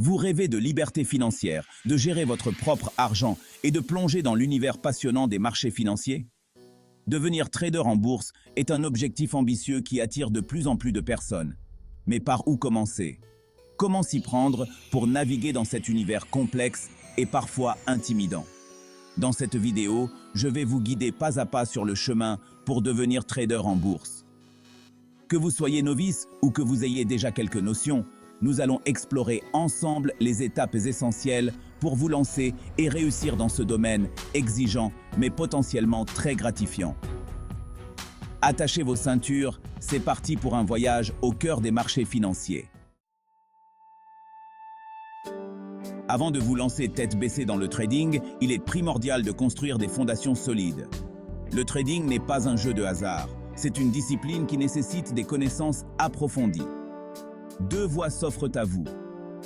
Vous rêvez de liberté financière, de gérer votre propre argent et de plonger dans l'univers passionnant des marchés financiers? Devenir trader en bourse est un objectif ambitieux qui attire de plus en plus de personnes. Mais par où commencer? Comment s'y prendre pour naviguer dans cet univers complexe et parfois intimidant? Dans cette vidéo, je vais vous guider pas à pas sur le chemin pour devenir trader en bourse. Que vous soyez novice ou que vous ayez déjà quelques notions, nous allons explorer ensemble les étapes essentielles pour vous lancer et réussir dans ce domaine exigeant mais potentiellement très gratifiant. Attachez vos ceintures, c'est parti pour un voyage au cœur des marchés financiers. Avant de vous lancer tête baissée dans le trading, il est primordial de construire des fondations solides. Le trading n'est pas un jeu de hasard, c'est une discipline qui nécessite des connaissances approfondies. Deux voies s'offrent à vous.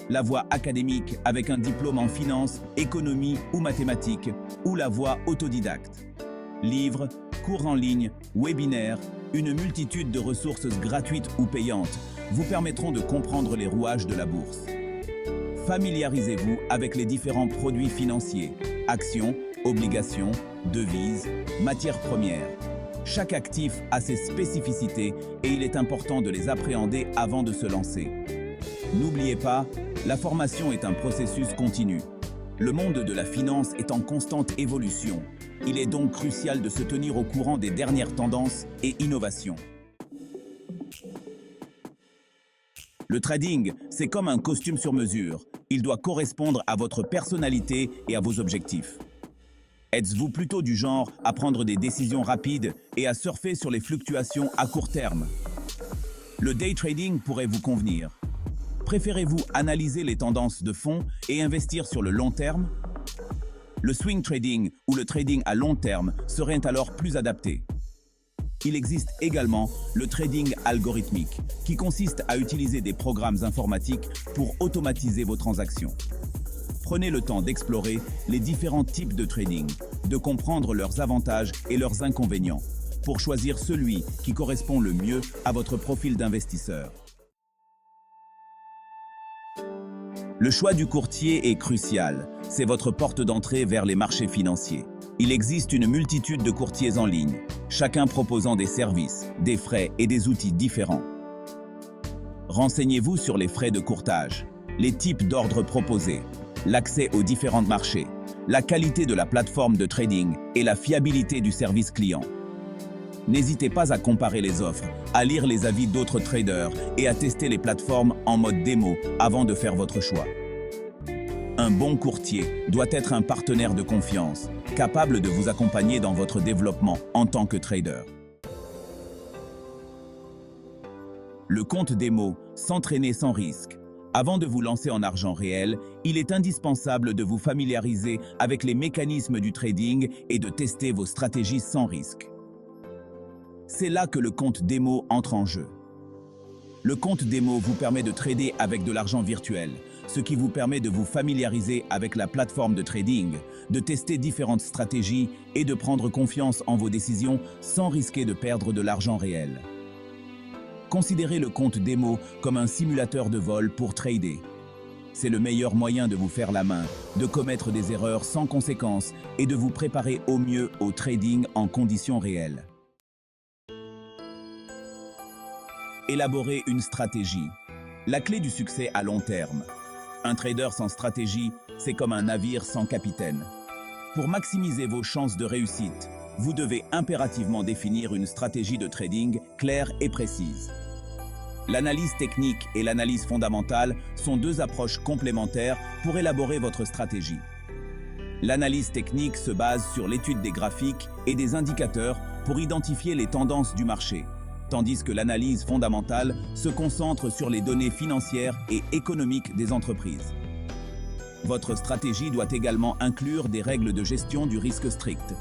La voie académique avec un diplôme en finance, économie ou mathématiques, ou la voie autodidacte. Livres, cours en ligne, webinaires, une multitude de ressources gratuites ou payantes vous permettront de comprendre les rouages de la bourse. Familiarisez-vous avec les différents produits financiers, actions, obligations, devises, matières premières. Chaque actif a ses spécificités et il est important de les appréhender avant de se lancer. N'oubliez pas, la formation est un processus continu. Le monde de la finance est en constante évolution. Il est donc crucial de se tenir au courant des dernières tendances et innovations. Le trading, c'est comme un costume sur mesure. Il doit correspondre à votre personnalité et à vos objectifs. Êtes-vous plutôt du genre à prendre des décisions rapides et à surfer sur les fluctuations à court terme? Le day trading pourrait vous convenir. Préférez-vous analyser les tendances de fond et investir sur le long terme? Le swing trading ou le trading à long terme seraient alors plus adaptés. Il existe également le trading algorithmique, qui consiste à utiliser des programmes informatiques pour automatiser vos transactions. Prenez le temps d'explorer les différents types de trading, de comprendre leurs avantages et leurs inconvénients, pour choisir celui qui correspond le mieux à votre profil d'investisseur. Le choix du courtier est crucial, c'est votre porte d'entrée vers les marchés financiers. Il existe une multitude de courtiers en ligne, chacun proposant des services, des frais et des outils différents. Renseignez-vous sur les frais de courtage, les types d'ordres proposés, l'accès aux différents marchés, la qualité de la plateforme de trading et la fiabilité du service client. N'hésitez pas à comparer les offres, à lire les avis d'autres traders et à tester les plateformes en mode démo avant de faire votre choix. Un bon courtier doit être un partenaire de confiance, capable de vous accompagner dans votre développement en tant que trader. Le compte démo, s'entraîner sans risque. Avant de vous lancer en argent réel, il est indispensable de vous familiariser avec les mécanismes du trading et de tester vos stratégies sans risque. C'est là que le compte démo entre en jeu. Le compte démo vous permet de trader avec de l'argent virtuel, ce qui vous permet de vous familiariser avec la plateforme de trading, de tester différentes stratégies et de prendre confiance en vos décisions sans risquer de perdre de l'argent réel. Considérez le compte démo comme un simulateur de vol pour trader. C'est le meilleur moyen de vous faire la main, de commettre des erreurs sans conséquences et de vous préparer au mieux au trading en conditions réelles. Élaborer une stratégie. La clé du succès à long terme. Un trader sans stratégie, c'est comme un navire sans capitaine. Pour maximiser vos chances de réussite, vous devez impérativement définir une stratégie de trading claire et précise. L'analyse technique et l'analyse fondamentale sont deux approches complémentaires pour élaborer votre stratégie. L'analyse technique se base sur l'étude des graphiques et des indicateurs pour identifier les tendances du marché, tandis que l'analyse fondamentale se concentre sur les données financières et économiques des entreprises. Votre stratégie doit également inclure des règles de gestion du risque strict.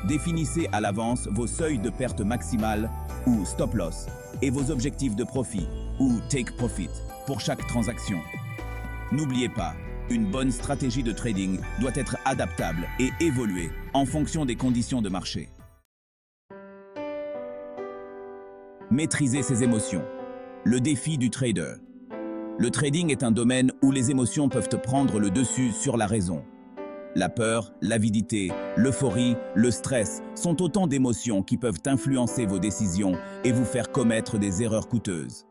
Définissez à l'avance vos seuils de perte maximale ou stop loss et vos objectifs de profit ou take profit pour chaque transaction. N'oubliez pas, une bonne stratégie de trading doit être adaptable et évoluer en fonction des conditions de marché. Maîtriser ses émotions. Le défi du trader. Le trading est un domaine où les émotions peuvent prendre le dessus sur la raison. La peur, l'avidité, l'euphorie, le stress sont autant d'émotions qui peuvent influencer vos décisions et vous faire commettre des erreurs coûteuses.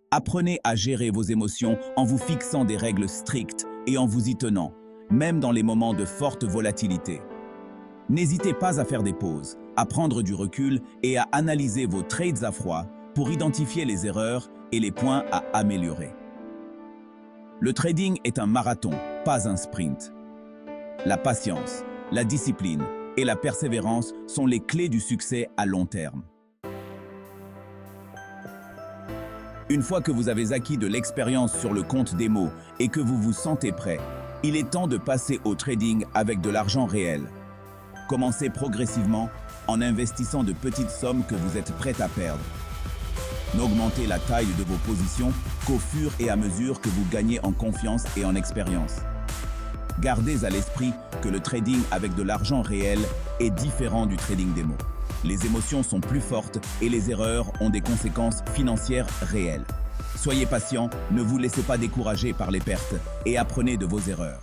Apprenez à gérer vos émotions en vous fixant des règles strictes et en vous y tenant, même dans les moments de forte volatilité. N'hésitez pas à faire des pauses, à prendre du recul et à analyser vos trades à froid pour identifier les erreurs et les points à améliorer. Le trading est un marathon, pas un sprint. La patience, la discipline et la persévérance sont les clés du succès à long terme. Une fois que vous avez acquis de l'expérience sur le compte démo et que vous vous sentez prêt, il est temps de passer au trading avec de l'argent réel. Commencez progressivement en investissant de petites sommes que vous êtes prêt à perdre. N'augmentez la taille de vos positions qu'au fur et à mesure que vous gagnez en confiance et en expérience. Gardez à l'esprit que le trading avec de l'argent réel est différent du trading démo. Les émotions sont plus fortes et les erreurs ont des conséquences financières réelles. Soyez patient, ne vous laissez pas décourager par les pertes et apprenez de vos erreurs.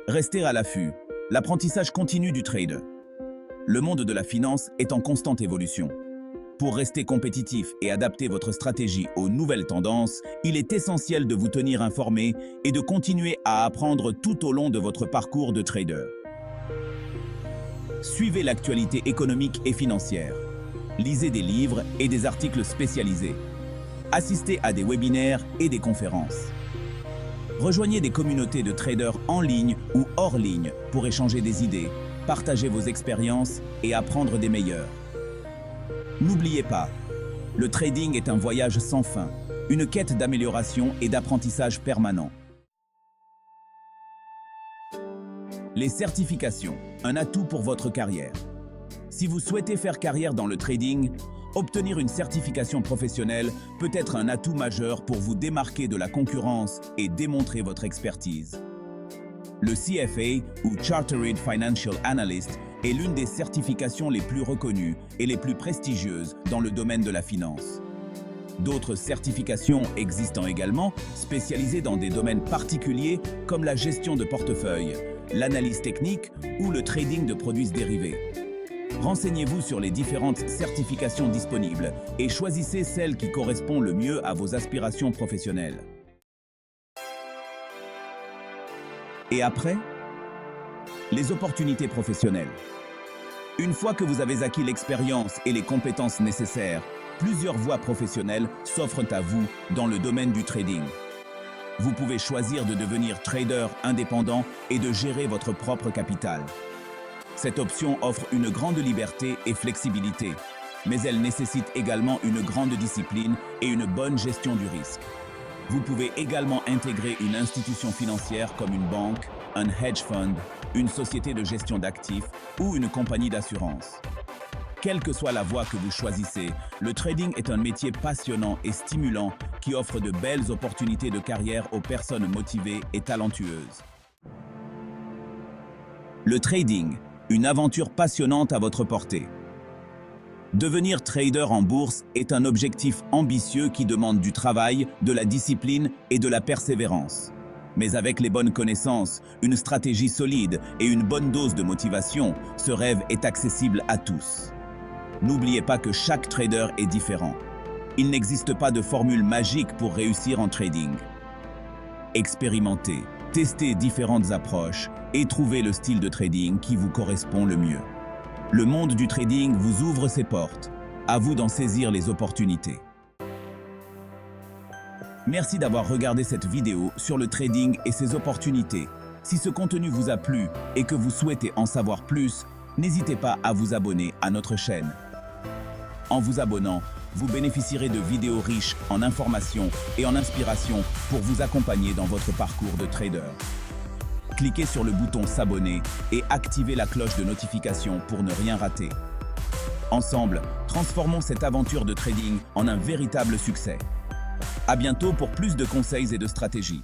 Restez à l'affût. L'apprentissage continu du trader. Le monde de la finance est en constante évolution. Pour rester compétitif et adapter votre stratégie aux nouvelles tendances, il est essentiel de vous tenir informé et de continuer à apprendre tout au long de votre parcours de trader. Suivez l'actualité économique et financière. Lisez des livres et des articles spécialisés. Assistez à des webinaires et des conférences. Rejoignez des communautés de traders en ligne ou hors ligne pour échanger des idées, partager vos expériences et apprendre des meilleurs. N'oubliez pas, le trading est un voyage sans fin, une quête d'amélioration et d'apprentissage permanent. Les certifications, un atout pour votre carrière. Si vous souhaitez faire carrière dans le trading, obtenir une certification professionnelle peut être un atout majeur pour vous démarquer de la concurrence et démontrer votre expertise. Le CFA, ou Chartered Financial Analyst, est l'une des certifications les plus reconnues et les plus prestigieuses dans le domaine de la finance. D'autres certifications existent également, spécialisées dans des domaines particuliers comme la gestion de portefeuille, l'analyse technique ou le trading de produits dérivés. Renseignez-vous sur les différentes certifications disponibles et choisissez celle qui correspond le mieux à vos aspirations professionnelles. Et après, les opportunités professionnelles. Une fois que vous avez acquis l'expérience et les compétences nécessaires, plusieurs voies professionnelles s'offrent à vous dans le domaine du trading. Vous pouvez choisir de devenir trader indépendant et de gérer votre propre capital. Cette option offre une grande liberté et flexibilité, mais elle nécessite également une grande discipline et une bonne gestion du risque. Vous pouvez également intégrer une institution financière comme une banque, un hedge fund, une société de gestion d'actifs ou une compagnie d'assurance. Quelle que soit la voie que vous choisissez, le trading est un métier passionnant et stimulant qui offre de belles opportunités de carrière aux personnes motivées et talentueuses. Le trading, une aventure passionnante à votre portée. Devenir trader en bourse est un objectif ambitieux qui demande du travail, de la discipline et de la persévérance. Mais avec les bonnes connaissances, une stratégie solide et une bonne dose de motivation, ce rêve est accessible à tous. N'oubliez pas que chaque trader est différent. Il n'existe pas de formule magique pour réussir en trading. Expérimentez, testez différentes approches et trouvez le style de trading qui vous correspond le mieux. Le monde du trading vous ouvre ses portes. À vous d'en saisir les opportunités. Merci d'avoir regardé cette vidéo sur le trading et ses opportunités. Si ce contenu vous a plu et que vous souhaitez en savoir plus, n'hésitez pas à vous abonner à notre chaîne. En vous abonnant, vous bénéficierez de vidéos riches en informations et en inspiration pour vous accompagner dans votre parcours de trader. Cliquez sur le bouton s'abonner et activez la cloche de notification pour ne rien rater. Ensemble, transformons cette aventure de trading en un véritable succès. À bientôt pour plus de conseils et de stratégies.